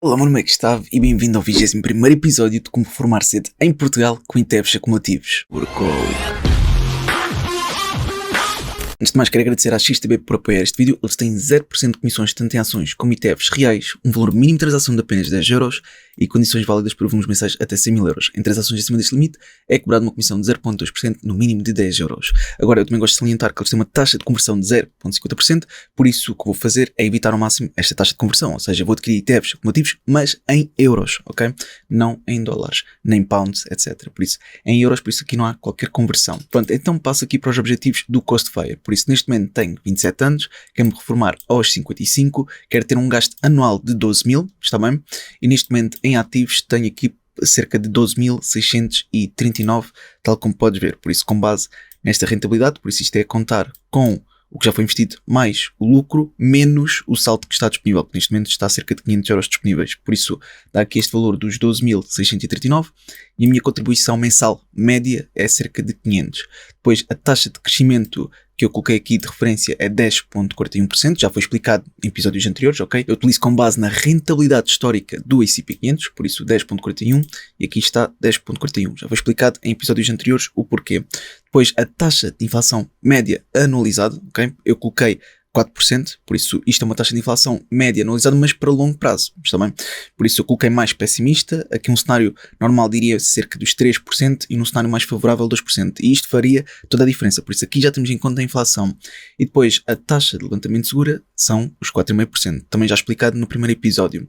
Olá, meu nome é Gustavo e bem-vindo ao 21º episódio de Como Formar Cedo em Portugal com ETFs acumulativos. Antes de mais, quero agradecer à XTB por apoiar este vídeo. Eles têm 0% de comissões tanto em ações como ETFs reais, um valor mínimo de transação de apenas 10€ e condições válidas para volumes mensais até 100.000€. Em transações acima deste limite, é cobrada uma comissão de 0,2% no mínimo de 10€. Agora, eu também gosto de salientar que eles têm uma taxa de conversão de 0,50%, por isso o que vou fazer é evitar ao máximo esta taxa de conversão, ou seja, vou adquirir ETFs acumulativos, mas em euros, ok? Não em dólares, nem pounds, etc. Por isso, em euros, por isso aqui não há qualquer conversão. Pronto, então passo aqui para os objetivos do Costfire. Por isso, neste momento tenho 27 anos, quero-me reformar aos 55, quero ter um gasto anual de 12.000, está bem? E neste momento em ativos tenho aqui cerca de 12.639, tal como podes ver. Por isso, com base nesta rentabilidade, por isso isto é a contar com o que já foi investido mais o lucro, menos o saldo que está disponível, que neste momento está a cerca de 500€ disponíveis. Por isso, dá aqui este valor dos 12.639 e a minha contribuição mensal média é cerca de 500. Depois, a taxa de crescimento que eu coloquei aqui de referência é 10,41%, já foi explicado em episódios anteriores, ok? Eu utilizo com base na rentabilidade histórica do S&P 500, por isso 10,41, e aqui está 10,41. Já foi explicado em episódios anteriores o porquê. Depois, a taxa de inflação média anualizada, ok? Eu coloquei 4%, por isso isto é uma taxa de inflação média anualizada, mas para longo prazo, está bem? Por isso eu coloquei mais pessimista, aqui um cenário normal diria cerca dos 3% e num cenário mais favorável 2%, e isto faria toda a diferença, por isso aqui já temos em conta a inflação. E depois a taxa de levantamento segura são os 4,5%, também já explicado no primeiro episódio.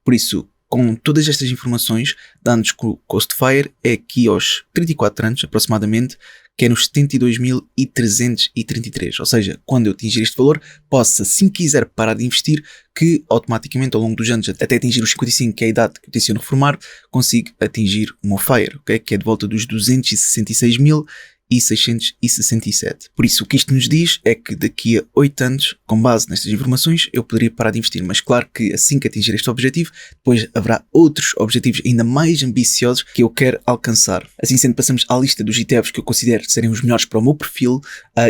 Por isso, com todas estas informações, dá-nos que o Costfire é aqui aos 34 anos aproximadamente, que é nos 72.333, ou seja, quando eu atingir este valor, posso, assim quiser parar de investir, que automaticamente ao longo dos anos, até atingir os 55, que é a idade que eu tenciono reformar, consigo atingir o meu FIRE, okay? Que é de volta dos 266.667. Por isso, o que isto nos diz é que daqui a 8 anos, com base nestas informações, eu poderia parar de investir. Mas claro que assim que atingir este objetivo, depois haverá outros objetivos ainda mais ambiciosos que eu quero alcançar. Assim sendo, passamos à lista dos ETFs que eu considero serem os melhores para o meu perfil,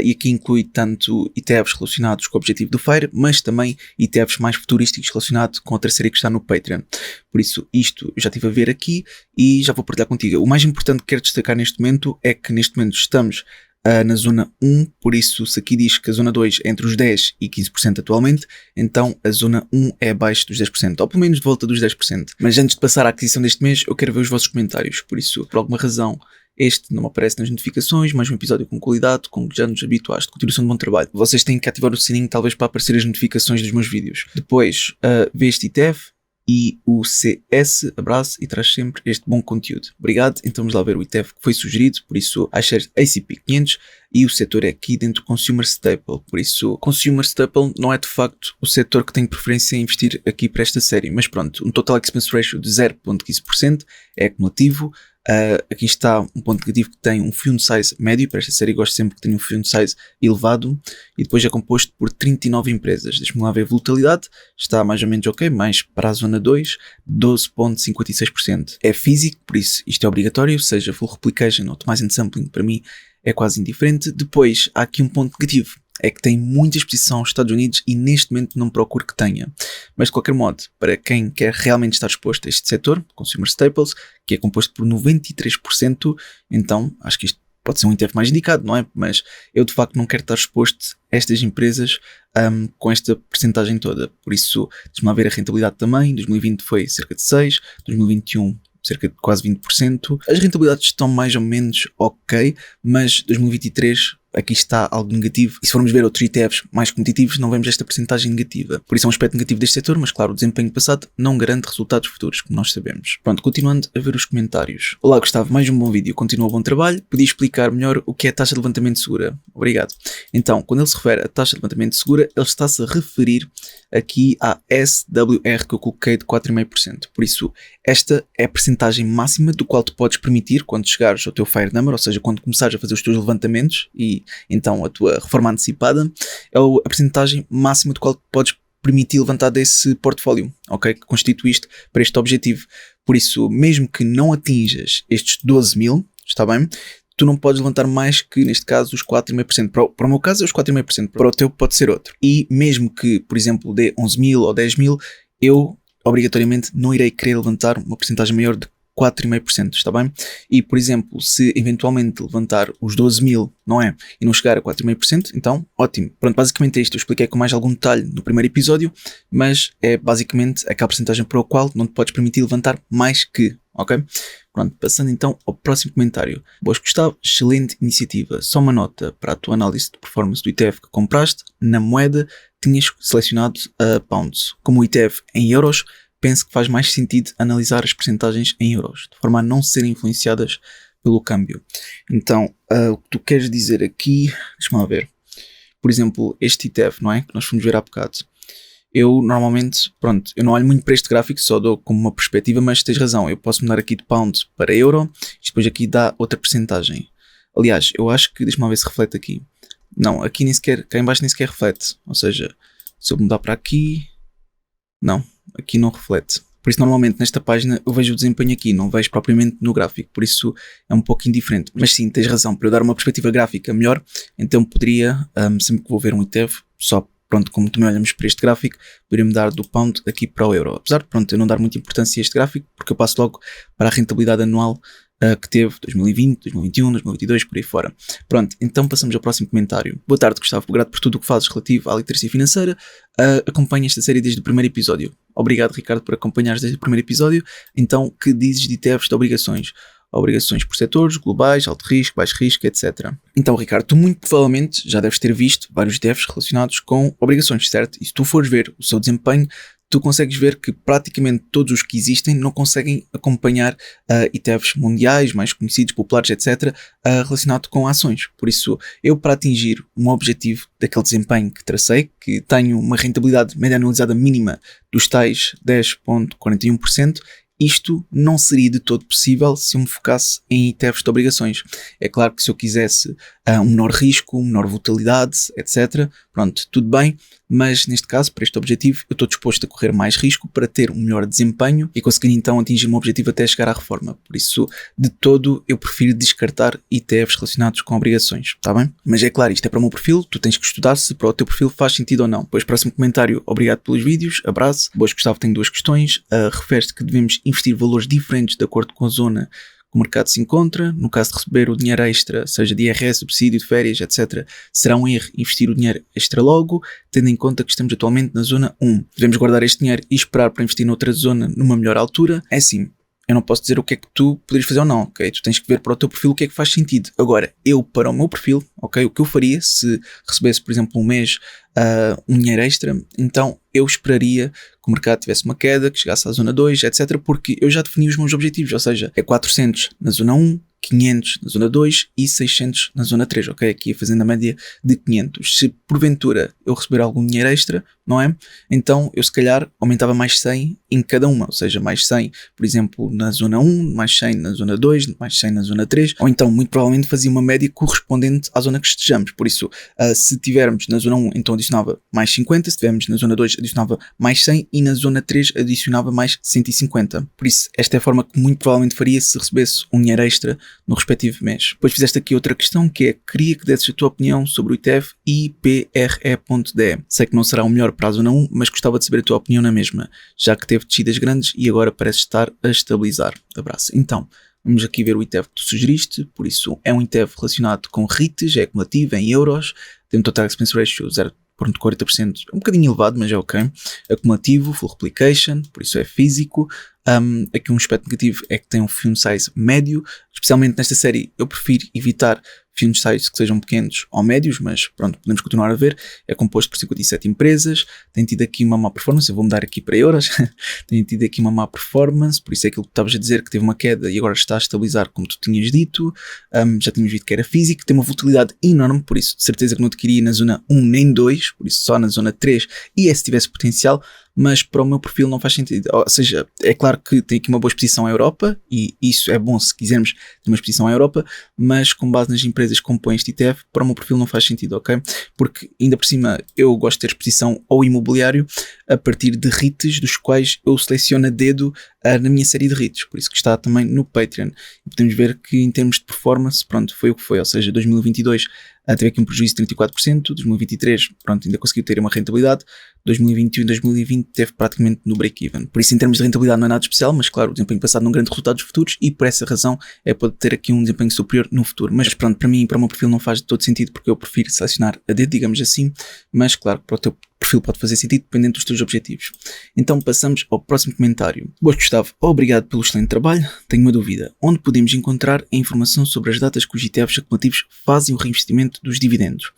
e aqui inclui tanto ETFs relacionados com o objetivo do FIRE, mas também ETFs mais futurísticos relacionados com a terceira que está no Patreon. Por isso, isto eu já estive a ver aqui e já vou partilhar contigo. O mais importante que quero destacar neste momento é que neste momento estamos na zona 1, por isso se aqui diz que a zona 2 é entre os 10% e 15% atualmente, então a zona 1 é abaixo dos 10%, ou pelo menos de volta dos 10%. Mas antes de passar à aquisição deste mês, eu quero ver os vossos comentários, por isso, por alguma razão, este não me aparece nas notificações, mais um episódio com qualidade, com que já nos habituaste, continuação de bom trabalho. Vocês têm que ativar o sininho talvez para aparecer as notificações dos meus vídeos. Depois, vê este ETF, e o CS, abraço e traz sempre este bom conteúdo. Obrigado, então vamos lá ver o ETF que foi sugerido, por isso iShares S&P 500 e o setor é aqui dentro do Consumer Staple, por isso Consumer Staple não é de facto o setor que tenho preferência em investir aqui para esta série, mas pronto, um Total Expense Ratio de 0,15% é acumulativo. Aqui está um ponto negativo que tem um fund size médio, para esta série gosto sempre que tenha um fund size elevado, e depois é composto por 39 empresas. Deixa-me lá ver a volatilidade, está mais ou menos ok, mais para a zona 2, 12,56%. É físico, por isso isto é obrigatório, seja full replication ou optimizing sampling, para mim é quase indiferente. Depois há aqui um ponto negativo, é que tem muita exposição aos Estados Unidos e neste momento não procuro que tenha. Mas de qualquer modo, para quem quer realmente estar exposto a este setor, Consumer Staples, que é composto por 93%, então acho que isto pode ser um ETF mais indicado, não é? Mas eu de facto não quero estar exposto a estas empresas com esta percentagem toda. Por isso, deixa-me lá ver a rentabilidade também. 2020 foi cerca de 6%, 2021 cerca de quase 20%. As rentabilidades estão mais ou menos ok, mas 2023... aqui está algo negativo, e se formos ver outros ETFs mais competitivos, não vemos esta percentagem negativa. Por isso é um aspecto negativo deste setor, mas claro, o desempenho passado não garante resultados futuros, como nós sabemos. Pronto, continuando a ver os comentários. Olá Gustavo, mais um bom vídeo, continua bom trabalho. Podia explicar melhor o que é a taxa de levantamento segura? Obrigado. Então, quando ele se refere à taxa de levantamento segura, ele está-se a referir aqui à SWR que eu coloquei de 4,5%. Por isso, esta é a percentagem máxima do qual tu podes permitir quando chegares ao teu FIRE number, ou seja, quando começares a fazer os teus levantamentos e então a tua reforma antecipada, é a percentagem máxima do qual podes permitir levantar desse portfólio, ok? Que constituíste para este objetivo. Por isso, mesmo que não atinjas estes 12.000, está bem? Tu não podes levantar mais que, neste caso, os 4,5%. Para o meu caso é os 4,5%, para o teu pode ser outro. E mesmo que, por exemplo, dê 11.000 ou 10.000, eu obrigatoriamente não irei querer levantar uma porcentagem maior de 4,5%, está bem? E, por exemplo, se eventualmente levantar os 12 mil, não é? E não chegar a 4,5%, então, ótimo. Pronto, basicamente é isto. Eu expliquei com mais algum detalhe no primeiro episódio, mas é basicamente aquela porcentagem para a qual não te podes permitir levantar mais que, ok? Pronto, passando então ao próximo comentário. Boas, Gustavo, excelente iniciativa. Só uma nota para a tua análise de performance do ETF que compraste. Na moeda, tinhas selecionado a pounds. Como o ETF em euros, penso que faz mais sentido analisar as percentagens em euros, de forma a não serem influenciadas pelo câmbio. Então, o que tu queres dizer aqui, deixa-me lá ver. Por exemplo, este ETF, não é? Que nós fomos ver há bocado. Eu normalmente, pronto, eu não olho muito para este gráfico, só dou como uma perspectiva, mas tens razão, eu posso mudar aqui de pound para euro, e depois aqui dá outra percentagem. Aliás, eu acho que, deixa-me lá ver se reflete aqui. Não, aqui nem sequer, cá em baixo nem sequer reflete. Ou seja, se eu mudar para aqui, não, aqui não reflete. Por isso, normalmente, nesta página, eu vejo o desempenho aqui, não vejo propriamente no gráfico. Por isso, é um pouco indiferente. Mas sim, tens razão. Para eu dar uma perspectiva gráfica melhor, então poderia, sempre que vou ver um ETF, só, pronto, como também olhamos para este gráfico, poderia mudar do pound aqui para o euro. Apesar de, pronto, eu não dar muita importância a este gráfico, porque eu passo logo para a rentabilidade anual que teve 2020, 2021, 2022, por aí fora. Pronto, então passamos ao próximo comentário. Boa tarde, Gustavo. Grato por tudo o que fazes relativo à literacia financeira. Acompanho esta série desde o primeiro episódio. Obrigado, Ricardo, por acompanhares desde o primeiro episódio. Então, que dizes de ETFs de obrigações? Obrigações por setores, globais, alto risco, baixo risco, etc. Então, Ricardo, tu muito provavelmente já deves ter visto vários ETFs relacionados com obrigações, certo? E se tu fores ver o seu desempenho, tu consegues ver que praticamente todos os que existem não conseguem acompanhar ETFs mundiais, mais conhecidos, populares, etc., relacionado com ações. Por isso, eu para atingir um objetivo daquele desempenho que tracei, que tenho uma rentabilidade média anualizada mínima dos tais 10,41%, isto não seria de todo possível se eu me focasse em ETFs de obrigações. É claro que se eu quisesse um menor risco, menor volatilidade, etc., pronto, tudo bem, mas neste caso, para este objetivo, eu estou disposto a correr mais risco para ter um melhor desempenho e conseguir então atingir o meu objetivo até chegar à reforma. Por isso, de todo, eu prefiro descartar ETFs relacionados com obrigações, está bem? Mas é claro, isto é para o meu perfil, tu tens que estudar se para o teu perfil faz sentido ou não. Depois, próximo comentário, obrigado pelos vídeos, abraço. Boas, Gustavo, tenho duas questões. Refere-se que devemos investir valores diferentes de acordo com a zona que o mercado se encontra. No caso de receber o dinheiro extra, seja de IRS, subsídio de férias, etc., será um erro investir o dinheiro extra logo, tendo em conta que estamos atualmente na zona 1. Devemos guardar este dinheiro e esperar para investir noutra zona numa melhor altura? É assim, eu não posso dizer o que é que tu poderias fazer ou não, ok? Tu tens que ver para o teu perfil o que é que faz sentido. Agora, eu para o meu perfil, ok? O que eu faria se recebesse, por exemplo, um mês um dinheiro extra, então eu esperaria que o mercado tivesse uma queda, que chegasse à zona 2, etc. Porque eu já defini os meus objetivos, ou seja, é 400 na zona 1, 500 na zona 2 e 600 na zona 3, ok? Aqui fazendo a média de 500. Se porventura eu receber algum dinheiro extra, não é? Então eu se calhar aumentava mais 100 em cada uma, ou seja, mais 100, por exemplo, na zona 1, mais 100 na zona 2, mais 100 na zona 3, ou então muito provavelmente fazia uma média correspondente à zona que estejamos. Por isso, se tivermos na zona 1, então adicionava mais 50, se tivermos na zona 2, adicionava mais 100 e na zona 3 adicionava mais 150. Por isso, esta é a forma que muito provavelmente faria se recebesse um dinheiro extra no respectivo mês. Depois fizeste aqui outra questão que é: queria que desses a tua opinião sobre o ETF IPRE.DE. Sei que não será o melhor para a zona 1, mas gostava de saber a tua opinião na mesma, já que teve descidas grandes e agora parece estar a estabilizar. Abraço. Então, vamos aqui ver o ETF que tu sugeriste. Por isso, é um ETF relacionado com REITs, é acumulativo, é em euros, tem um Total Expense Ratio 0,40%, é um bocadinho elevado, mas é ok. Acumulativo, full replication, por isso é físico. Aqui um aspecto negativo é que tem um fund size médio, especialmente nesta série eu prefiro evitar fund size que sejam pequenos ou médios, mas pronto, podemos continuar a ver. É composto por 57 empresas, tem tido aqui uma má performance, eu vou mudar aqui para euros, tem tido aqui uma má performance, por isso é aquilo que estavas a dizer, que teve uma queda e agora está a estabilizar como tu tinhas dito. Já tínhamos visto que era físico, tem uma volatilidade enorme, por isso de certeza que não te queria na zona 1 nem 2, por isso só na zona 3, e se tivesse potencial, mas para o meu perfil não faz sentido. Ou seja, é claro que tem aqui uma boa exposição à Europa, e isso é bom se quisermos ter uma exposição à Europa, mas com base nas empresas que compõem este ETF, para o meu perfil não faz sentido, ok? Porque ainda por cima eu gosto de ter exposição ao imobiliário a partir de REITs, dos quais eu seleciono a dedo na minha série de REITs, por isso que está também no Patreon. E podemos ver que em termos de performance, pronto, foi o que foi, ou seja, 2022 teve aqui um prejuízo de 34%, 2023, pronto, ainda conseguiu ter uma rentabilidade, 2021 e 2020 teve praticamente no break-even. Por isso, em termos de rentabilidade não é nada especial, mas claro, o desempenho passado não garante resultados futuros e por essa razão pode ter aqui um desempenho superior no futuro. Mas pronto, para mim, para o meu perfil não faz todo sentido porque eu prefiro selecionar a dedo, digamos assim, mas claro, para o teu perfil pode fazer sentido dependendo dos teus objetivos. Então passamos ao próximo comentário. Boas, Gustavo, obrigado pelo excelente trabalho. Tenho uma dúvida. Onde podemos encontrar a informação sobre as datas que os ETFs acumulativos fazem o reinvestimento dos dividendos?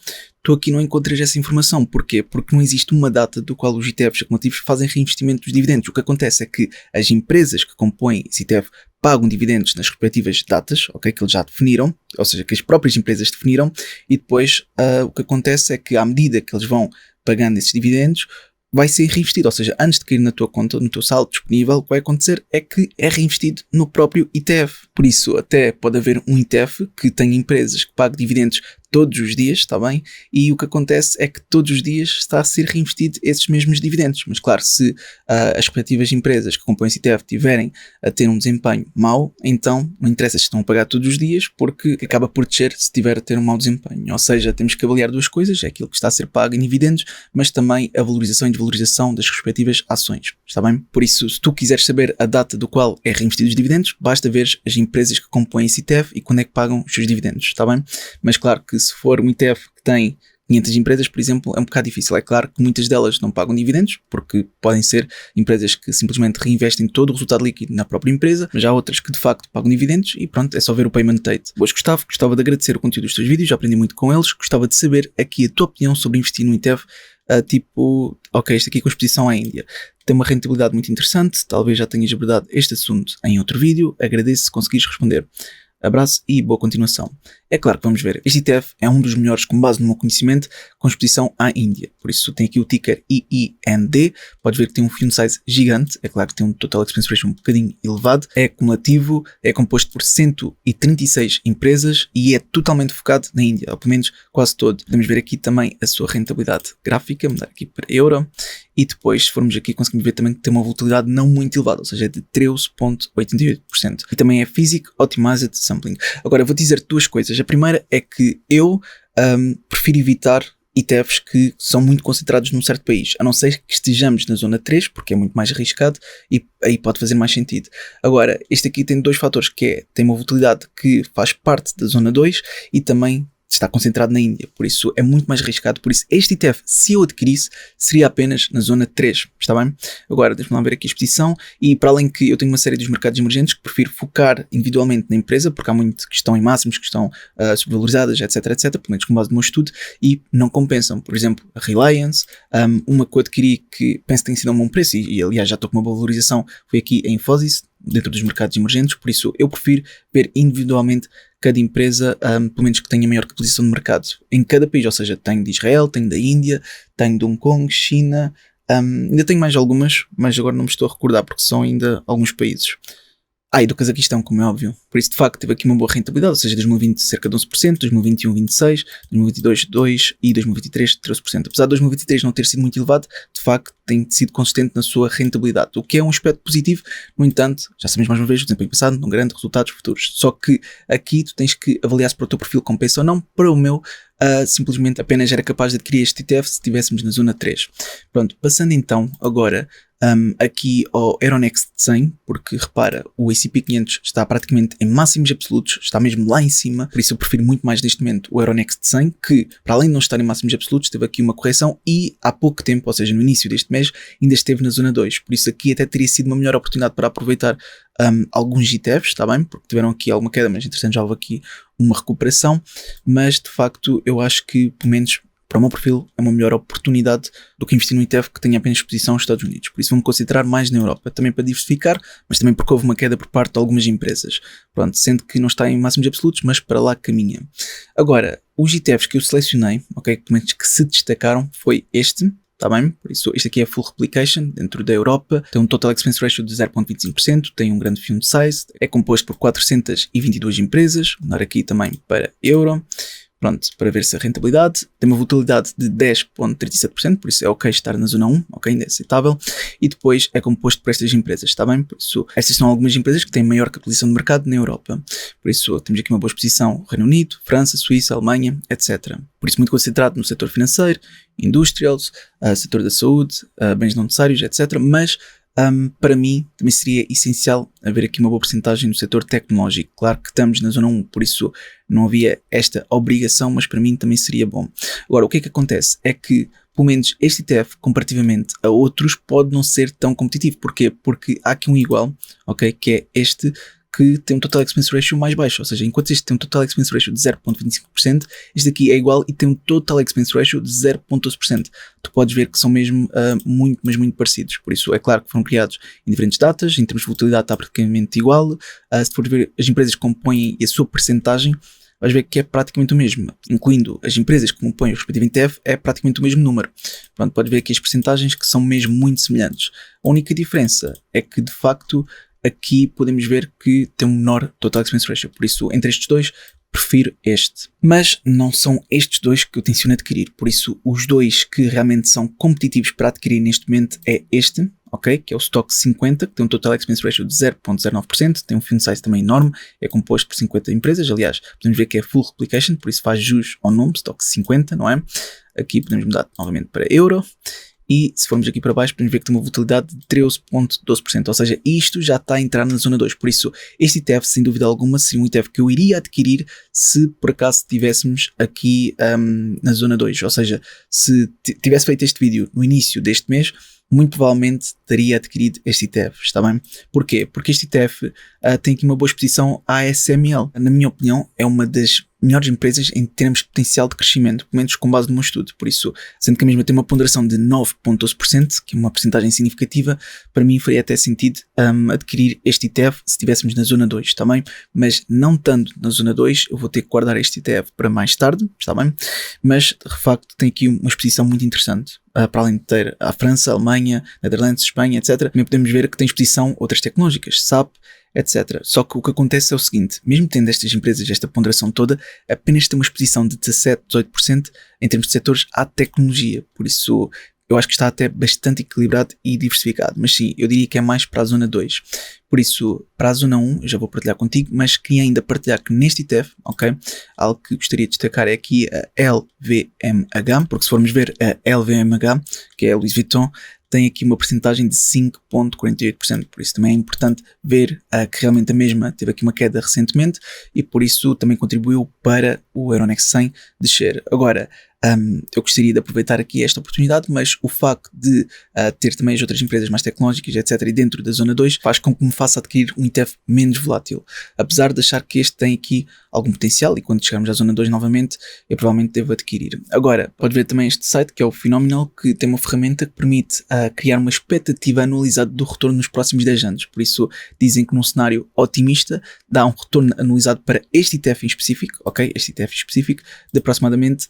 Tu aqui não encontras essa informação. Porquê? Porque não existe uma data do qual os ETFs acumulativos fazem reinvestimento dos dividendos. O que acontece é que as empresas que compõem esse ETF pagam dividendos nas respectivas datas, ok, que eles já definiram, ou seja, que as próprias empresas definiram, e depois o que acontece é que à medida que eles vão pagando esses dividendos, vai ser reinvestido, ou seja, antes de cair na tua conta, no teu saldo disponível, o que vai acontecer é que é reinvestido no próprio ETF. Por isso, até pode haver um ETF que tenha empresas que pagam dividendos todos os dias, está bem? E o que acontece é que todos os dias está a ser reinvestido esses mesmos dividendos. Mas claro, se as respectivas empresas que compõem esse ETF tiverem a ter um desempenho mau, então não interessa se estão a pagar todos os dias, porque acaba por descer se tiver a ter um mau desempenho. Ou seja, temos que avaliar duas coisas, é aquilo que está a ser pago em dividendos, mas também a valorização e desvalorização das respectivas ações, está bem? Por isso, se tu quiseres saber a data do qual é reinvestido os dividendos, basta ver as empresas que compõem esse ETF e quando é que pagam os seus dividendos, está bem? Mas claro que se for um ETF que tem 500 empresas, por exemplo, é um bocado difícil. É claro que muitas delas não pagam dividendos, porque podem ser empresas que simplesmente reinvestem todo o resultado líquido na própria empresa, mas há outras que de facto pagam dividendos e pronto, é só ver o payment date. Boas, Gustavo, gostava de agradecer o conteúdo dos teus vídeos, já aprendi muito com eles, gostava de saber aqui a tua opinião sobre investir no ETF, tipo, ok, este aqui com exposição à Índia. Tem uma rentabilidade muito interessante, talvez já tenhas abordado este assunto em outro vídeo, agradeço se conseguires responder. Abraço e boa continuação. É claro que vamos ver. Este ETF é um dos melhores com base no meu conhecimento, com exposição à Índia. Por isso tem aqui o ticker IIND. Podes ver que tem um fund size gigante. É claro que tem um total expense ratio um bocadinho elevado. É acumulativo, é composto por 136 empresas e é totalmente focado na Índia, ou pelo menos quase todo. Podemos ver aqui também a sua rentabilidade gráfica, mudar aqui para euro. E depois, se formos aqui, conseguimos ver também que tem uma volatilidade não muito elevada, ou seja, é de 13,88%. E também é Physics Optimized Sampling. Agora, vou dizer duas coisas. A primeira é que eu prefiro evitar ETFs que são muito concentrados num certo país, a não ser que estejamos na zona 3, porque é muito mais arriscado e aí pode fazer mais sentido. Agora, este aqui tem dois fatores, que é, tem uma volatilidade que faz parte da zona 2 e também está concentrado na Índia, por isso é muito mais arriscado. Por isso este ETF, se eu adquirisse, seria apenas na zona 3, está bem? Agora deixa-me lá ver aqui a exposição, e para além que eu tenho uma série dos mercados emergentes que prefiro focar individualmente na empresa, porque há muito que estão em máximos, que estão subvalorizadas, etc, etc, pelo menos com base no meu estudo, e não compensam. Por exemplo, a Reliance, uma que eu adquiri que penso que tem sido a um bom preço, e aliás já estou com uma valorização, foi aqui a Infosys, dentro dos mercados emergentes, por isso eu prefiro ver individualmente cada empresa, pelo menos que tenha maior capitalização de mercado em cada país, ou seja, tenho de Israel, tenho da Índia, tenho de Hong Kong, China, ainda tenho mais algumas, mas agora não me estou a recordar porque são ainda alguns países. E do Cazaquistão, como é óbvio. Por isso, de facto, teve aqui uma boa rentabilidade, ou seja, 2020 cerca de 11%, 2021 26%, 2022 2% e 2023 13%. Apesar de 2023 não ter sido muito elevado, de facto tem sido consistente na sua rentabilidade, o que é um aspecto positivo. No entanto, já sabemos mais uma vez, o desempenho passado não garante resultados futuros. Só que aqui tu tens que avaliar se para o teu perfil compensa ou não. Para o meu, simplesmente apenas era capaz de adquirir este ETF se estivéssemos na zona 3. Pronto, passando então agora aqui ao Euronext 100, porque repara, o S&P 500 está praticamente em máximos absolutos, está mesmo lá em cima, por isso eu prefiro muito mais neste momento o Euronext 100, que para além de não estar em máximos absolutos, teve aqui uma correção e há pouco tempo, ou seja, no início deste mês, ainda esteve na zona 2, por isso aqui até teria sido uma melhor oportunidade para aproveitar alguns ETFs, está bem? Porque tiveram aqui alguma queda, mas entretanto já houve aqui uma recuperação, mas de facto eu acho que, pelo menos para o meu perfil, é uma melhor oportunidade do que investir no ETF que tenha apenas exposição aos Estados Unidos. Por isso vou-me concentrar mais na Europa, também para diversificar, mas também porque houve uma queda por parte de algumas empresas. Pronto, sendo que não está em máximos absolutos, mas para lá caminha. Agora, os ETFs que eu selecionei, ok, pelo menos que se destacaram, foi este. Está bem? Por isso, este aqui é Full Replication, dentro da Europa, tem um Total Expense Ratio de 0,25%, tem um grande fund size, é composto por 422 empresas, vou dar aqui também para euro. Pronto, para ver se a rentabilidade tem uma volatilidade de 10,37%, por isso é ok estar na zona 1, ok, ainda é aceitável, e depois é composto por estas empresas, está bem? Por isso, estas são algumas empresas que têm maior capitalização de mercado na Europa, por isso temos aqui uma boa exposição: Reino Unido, França, Suíça, Alemanha, etc. Por isso muito concentrado no setor financeiro, industrials, setor da saúde, bens não necessários, etc. Mas para mim também seria essencial haver aqui uma boa porcentagem no setor tecnológico. Claro que estamos na zona 1, por isso não havia esta obrigação, mas para mim também seria bom. Agora, o que é que acontece? É que, pelo menos este ETF, comparativamente a outros, pode não ser tão competitivo. Porquê? Porque há aqui um igual, ok, que é este, que tem um Total Expense Ratio mais baixo, ou seja, enquanto este tem um Total Expense Ratio de 0,25%, este aqui é igual e tem um Total Expense Ratio de 0,12%. Tu podes ver que são mesmo muito, mas muito parecidos. Por isso, é claro que foram criados em diferentes datas, em termos de volatilidade está praticamente igual. Se fores ver as empresas que compõem e a sua percentagem, vais ver que é praticamente o mesmo, incluindo as empresas que compõem o respectivo ETF, é praticamente o mesmo número. Pronto, podes ver aqui as percentagens que são mesmo muito semelhantes. A única diferença é que, de facto, aqui podemos ver que tem um menor Total Expense Ratio, por isso entre estes dois prefiro este. Mas não são estes dois que eu tenciono adquirir, por isso os dois que realmente são competitivos para adquirir neste momento é este, ok, que é o Stock 50, que tem um Total Expense Ratio de 0,09%, tem um fund size também enorme, é composto por 50 empresas, aliás, podemos ver que é full replication, por isso faz jus ao nome, Stock 50, não é? Aqui podemos mudar novamente para euro. E se formos aqui para baixo, podemos ver que tem uma volatilidade de 13,12%, ou seja, isto já está a entrar na zona 2, por isso este ETF, sem dúvida alguma, seria um ETF que eu iria adquirir se por acaso estivéssemos aqui na zona 2, ou seja, se tivesse feito este vídeo no início deste mês, muito provavelmente teria adquirido este ETF, está bem? Porquê? Porque este ETF tem aqui uma boa exposição à ASML. Na minha opinião, é uma das melhores empresas em termos de potencial de crescimento, pelo menos com base no meu estudo. Por isso, sendo que a mesma tem uma ponderação de 9,12%, que é uma porcentagem significativa, para mim faria até sentido adquirir este ETF se estivéssemos na zona 2, está bem? Mas não estando na zona 2, eu vou ter que guardar este ETF para mais tarde, está bem? Mas, de facto, tem aqui uma exposição muito interessante. Para além de ter a França, a Alemanha, Netherlands, Espanha, etc. Também podemos ver que tem exposição a outras tecnológicas, SAP, etc. Só que o que acontece é o seguinte: mesmo tendo estas empresas esta ponderação toda, apenas tem uma exposição de 17, 18% em termos de setores à tecnologia. Por isso, eu acho que está até bastante equilibrado e diversificado. Mas sim, eu diria que é mais para a zona 2. Por isso, para a zona 1, eu já vou partilhar contigo, mas queria ainda partilhar que neste ETF, ok, algo que gostaria de destacar é aqui a LVMH, porque se formos ver a LVMH, que é a Louis Vuitton, tem aqui uma porcentagem de 5,48%, por isso também é importante ver que realmente a mesma teve aqui uma queda recentemente e por isso também contribuiu para o Euronext 100 descer. Agora, eu gostaria de aproveitar aqui esta oportunidade, mas o facto de ter também as outras empresas mais tecnológicas, etc., e dentro da zona 2, faz com que me faça adquirir um ETF menos volátil, apesar de achar que este tem aqui algum potencial e quando chegarmos à zona 2 novamente, eu provavelmente devo adquirir. Agora, pode ver também este site que é o Phenomenal, que tem uma ferramenta que permite criar uma expectativa anualizada do retorno nos próximos 10 anos. Por isso, dizem que num cenário otimista dá um retorno anualizado para este ETF em específico, ok? Este ETF em específico, de aproximadamente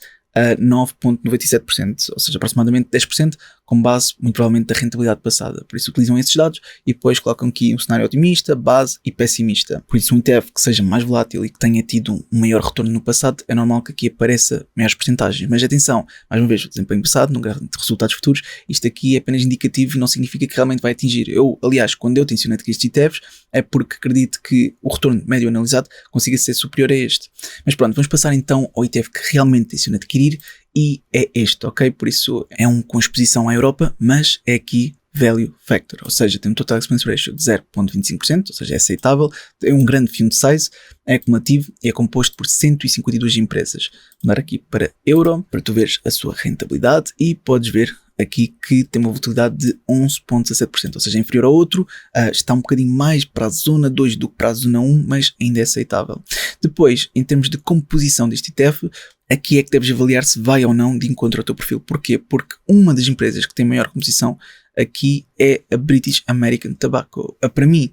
9,97%, ou seja, aproximadamente 10%, com base, muito provavelmente, da rentabilidade passada. Por isso utilizam esses dados e depois colocam aqui um cenário otimista, base e pessimista. Por isso um ETF que seja mais volátil e que tenha tido um maior retorno no passado, é normal que aqui apareça maiores porcentagens. Mas atenção, mais uma vez, o desempenho passado não garante resultados futuros. Isto aqui é apenas indicativo e não significa que realmente vai atingir. Aliás, quando eu tenciono adquirir estes ETFs, é porque acredito que o retorno médio analisado consiga ser superior a este. Mas pronto, vamos passar então ao ETF que realmente tenciono adquirir e é este, ok? Por isso é um com exposição à Europa, mas é aqui Value Factor, ou seja, tem um Total Expense Ratio de 0,25%, ou seja, é aceitável, tem um grande fund size, é acumulativo e é composto por 152 empresas. Vou dar aqui para euro, para tu veres a sua rentabilidade e podes ver aqui que tem uma volatilidade de 11,17%, ou seja, inferior ao outro, está um bocadinho mais para a zona 2 do que para a zona 1, mas ainda é aceitável. Depois, em termos de composição deste ETF, aqui é que deves avaliar se vai ou não de encontro ao teu perfil. Porquê? Porque uma das empresas que tem maior composição aqui é a British American Tobacco. Para mim,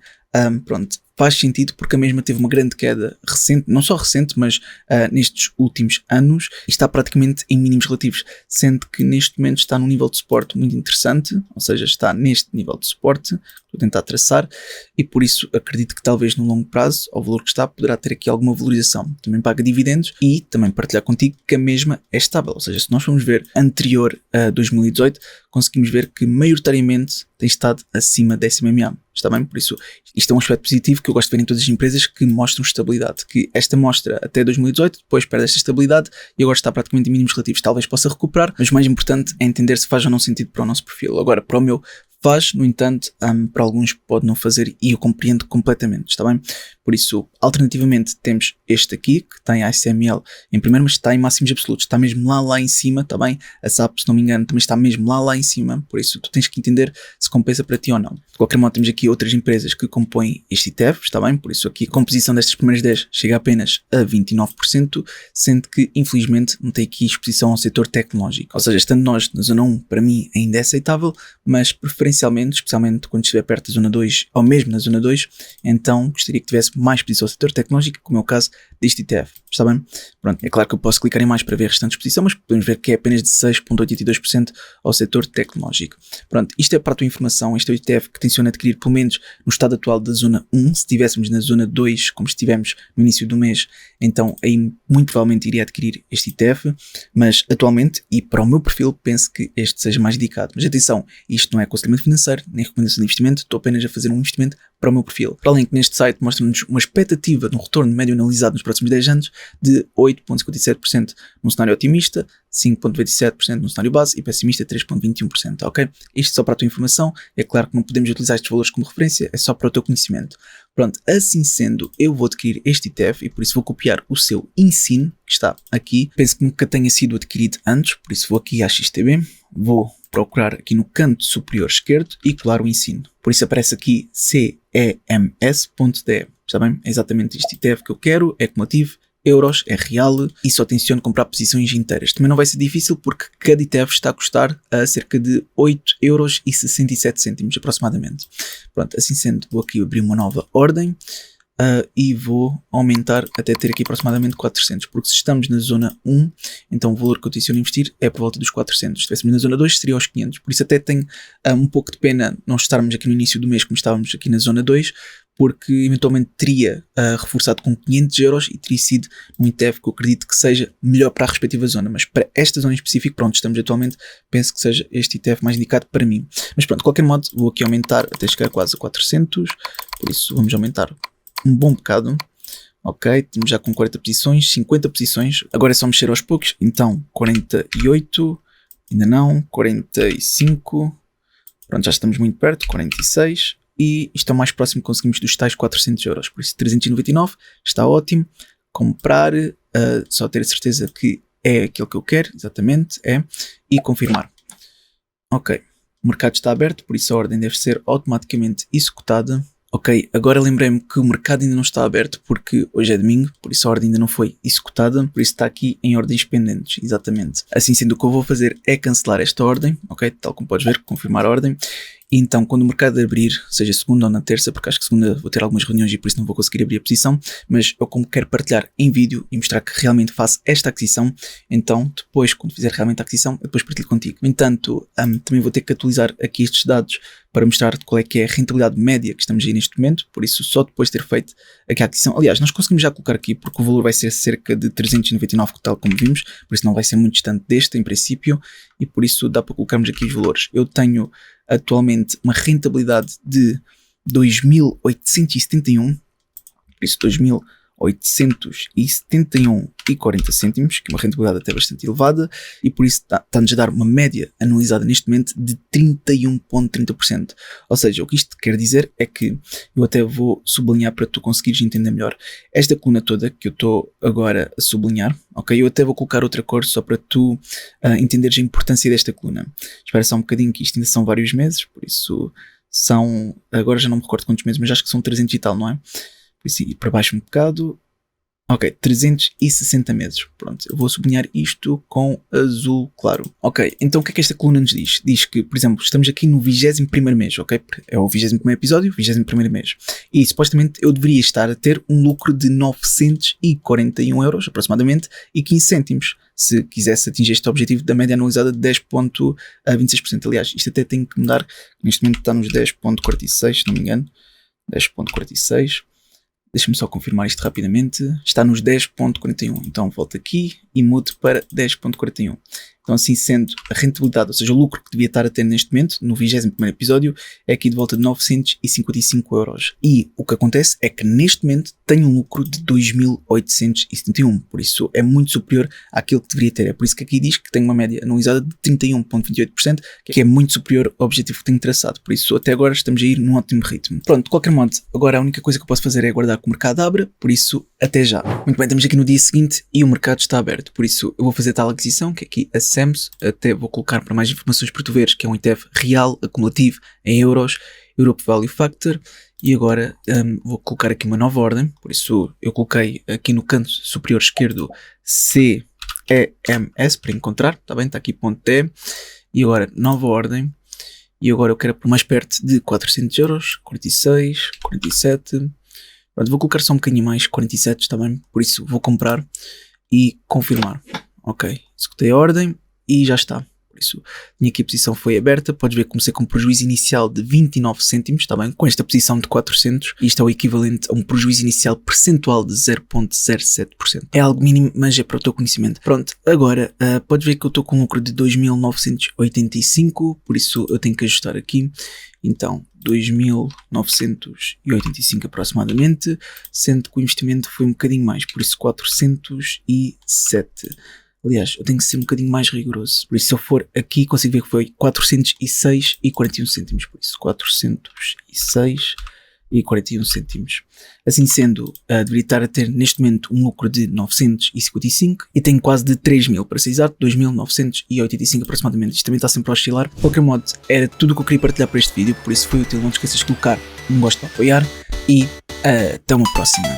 pronto, faz sentido porque a mesma teve uma grande queda recente, não só recente, mas nestes últimos anos, e está praticamente em mínimos relativos, sendo que neste momento está num nível de suporte muito interessante, ou seja, está neste nível de suporte, estou a tentar traçar, e por isso acredito que talvez no longo prazo, ao valor que está, poderá ter aqui alguma valorização. Também paga dividendos e também partilhar contigo que a mesma é estável, ou seja, se nós formos ver anterior a 2018, conseguimos ver que maioritariamente tem estado acima da SMA. Está bem? Por isso, isto é um aspecto positivo que eu gosto de ver em todas as empresas que mostram estabilidade. Que esta mostra até 2018, depois perde esta estabilidade e agora está praticamente em mínimos relativos. Talvez possa recuperar, mas o mais importante é entender se faz ou não sentido para o nosso perfil. Agora, para o meu, faz, no entanto, para alguns pode não fazer e eu compreendo completamente, está bem? Por isso, alternativamente, temos este aqui, que tem a ASML em primeiro, mas está em máximos absolutos, está mesmo lá em cima, está bem? A SAP, se não me engano, também está mesmo lá em cima, por isso tu tens que entender se compensa para ti ou não. De qualquer modo, temos aqui outras empresas que compõem este ETF, está bem? Por isso aqui a composição destas primeiras 10 chega apenas a 29%, sendo que, infelizmente, não tem aqui exposição ao setor tecnológico. Ou seja, estando nós na zona 1, para mim ainda é aceitável, mas preferencialmente, especialmente quando estiver perto da zona 2, ou mesmo na zona 2, então gostaria que tivesse mais exposição ao setor tecnológico, como é o caso deste ETF, está bem? Pronto, é claro que eu posso clicar em mais para ver a restante exposição, mas podemos ver que é apenas de 6,82% ao setor tecnológico. Pronto, isto é para a tua informação, este é o ETF que tenciona adquirir pelo menos no estado atual da zona 1, se estivéssemos na zona 2, como estivemos no início do mês, então aí muito provavelmente iria adquirir este ETF, mas atualmente, e para o meu perfil, penso que este seja mais indicado. Mas atenção, isto não é aconselhamento financeiro, nem recomendação de investimento, estou apenas a fazer um investimento para o meu perfil. Para além que neste site mostra-nos uma expectativa de um retorno médio analisado nos próximos 10 anos de 8,57% num cenário otimista, 5,27% num cenário base e pessimista 3,21%, ok? Isto só para a tua informação, é claro que não podemos utilizar estes valores como referência, é só para o teu conhecimento. Pronto, assim sendo, eu vou adquirir este ETF e por isso vou copiar o seu INSIN, que está aqui. Penso que nunca tenha sido adquirido antes, por isso vou aqui à XTB, vou procurar aqui no canto superior esquerdo e colar o INSIN. Por isso aparece aqui CEMS.de, está bem? É exatamente este ETF que eu quero, é cumulativo, euros, é real e só tenciono comprar posições inteiras. Também não vai ser difícil porque cada ETF está a custar a cerca de 8,67€ aproximadamente. Pronto, assim sendo, vou aqui abrir uma nova ordem e vou aumentar até ter aqui aproximadamente 400, porque se estamos na zona 1, então o valor que eu tenciono investir é por volta dos 400. Se estivéssemos na zona 2 seria aos 500, por isso até tenho um pouco de pena não estarmos aqui no início do mês como estávamos aqui na zona 2, porque eventualmente teria reforçado com 500€ e teria sido um ETF que eu acredito que seja melhor para a respectiva zona, mas para esta zona em específico, pronto, estamos atualmente, penso que seja este ETF mais indicado para mim. Mas pronto, de qualquer modo, vou aqui aumentar até chegar quase a 400, por isso vamos aumentar um bom bocado. Ok, estamos já com 40 posições, 50 posições, agora é só mexer aos poucos, então 48, ainda não, 45, pronto, já estamos muito perto, 46, e isto é o mais próximo que conseguimos dos tais 400€, por isso 399, está ótimo, comprar, só ter a certeza que é aquilo que eu quero, exatamente, e confirmar. Ok, o mercado está aberto, por isso a ordem deve ser automaticamente executada. Ok, agora lembrei-me que o mercado ainda não está aberto porque hoje é domingo, por isso a ordem ainda não foi executada, por isso está aqui em ordens pendentes, exatamente. Assim sendo, o que eu vou fazer é cancelar esta ordem, ok, tal como podes ver, confirmar a ordem. E então, quando o mercado abrir, seja segunda ou na terça, porque acho que segunda vou ter algumas reuniões e por isso não vou conseguir abrir a posição, mas eu como quero partilhar em vídeo e mostrar que realmente faço esta aquisição, então depois, quando fizer realmente a aquisição, eu depois partilho contigo. No entanto, também vou ter que atualizar aqui estes dados para mostrar qual é que é a rentabilidade média que estamos aí neste momento, por isso só depois de ter feito aqui a aquisição. Aliás, nós conseguimos já colocar aqui porque o valor vai ser cerca de 399, tal como vimos, por isso não vai ser muito distante deste em princípio, e por isso dá para colocarmos aqui os valores. Eu tenho atualmente uma rentabilidade de 2.871, por isso 2.871,40 cêntimos, que é uma rentabilidade até bastante elevada, e por isso está-nos a dar uma média anualizada neste momento de 31,30%. Ou seja, o que isto quer dizer é que eu até vou sublinhar para tu conseguires entender melhor. Esta coluna toda que eu estou agora a sublinhar, ok? Eu até vou colocar outra cor só para tu entenderes a importância desta coluna. Espera só um bocadinho que isto ainda são vários meses, por isso são, agora já não me recordo quantos meses, mas acho que são 300 e tal, não é? Por isso ir para baixo um bocado, Ok, 360 meses. Pronto, eu vou sublinhar isto com azul claro. Ok, então o que é que esta coluna nos diz? Diz que, por exemplo, estamos aqui no 21º mês, ok? É o 21º episódio, 21º mês. E supostamente eu deveria estar a ter um lucro de 941 euros, aproximadamente, e 15 cêntimos, se quisesse atingir este objetivo da média anualizada de 10,26%. Aliás, isto até tem que mudar, neste momento está nos 10,46, se não me engano. 10,46. Deixa-me só confirmar isto rapidamente. Está nos 10,41. Então volto aqui e mudo para 10,41. Então, assim sendo, a rentabilidade, ou seja, o lucro que devia estar a ter neste momento, no 21º episódio, é aqui de volta de 955 euros. E o que acontece é que neste momento tenho um lucro de 2.871. Por isso é muito superior àquilo que deveria ter. É por isso que aqui diz que tenho uma média anualizada de 31,28%, que é muito superior ao objetivo que tenho traçado. Por isso, até agora estamos a ir num ótimo ritmo. Pronto, de qualquer modo, agora a única coisa que eu posso fazer é aguardar que o mercado abra. Por isso, até já. Muito bem, estamos aqui no dia seguinte e o mercado está aberto. Por isso, eu vou fazer tal aquisição, que é aqui a SEMS, até vou colocar para mais informações para tu veres que é um ETF real, acumulativo, em euros, Europe Value Factor, e agora vou colocar aqui uma nova ordem, por isso eu coloquei aqui no canto superior esquerdo CEMS para encontrar, está bem, está aqui ponto .t, e agora nova ordem, e agora eu quero por mais perto de 400 euros, 46, 47, pronto, vou colocar só um bocadinho mais, 47 está bem, por isso vou comprar e confirmar. Ok, executei a ordem e já está. Por isso, minha aqui a posição foi aberta. Podes ver que comecei com um prejuízo inicial de 29 cêntimos, está bem? Com esta posição de 400. Isto é o equivalente a um prejuízo inicial percentual de 0,07%. É algo mínimo, mas é para o teu conhecimento. Pronto, agora podes ver que eu estou com um lucro de 2.985, por isso eu tenho que ajustar aqui. Então, 2.985 aproximadamente, sendo que o investimento foi um bocadinho mais, por isso 407. Aliás, eu tenho que ser um bocadinho mais rigoroso. Por isso, se eu for aqui, consigo ver que foi 406,41 cêntimos. Por isso, 406,41 cêntimos. Assim sendo, deveria estar a ter neste momento um lucro de 955 e tenho quase de 3.000, para ser exato, 2.985 aproximadamente. Isto também está sempre a oscilar. De qualquer modo, era tudo o que eu queria partilhar para este vídeo. Por isso, foi útil. Não te esqueças de colocar um gosto para apoiar e até uma próxima.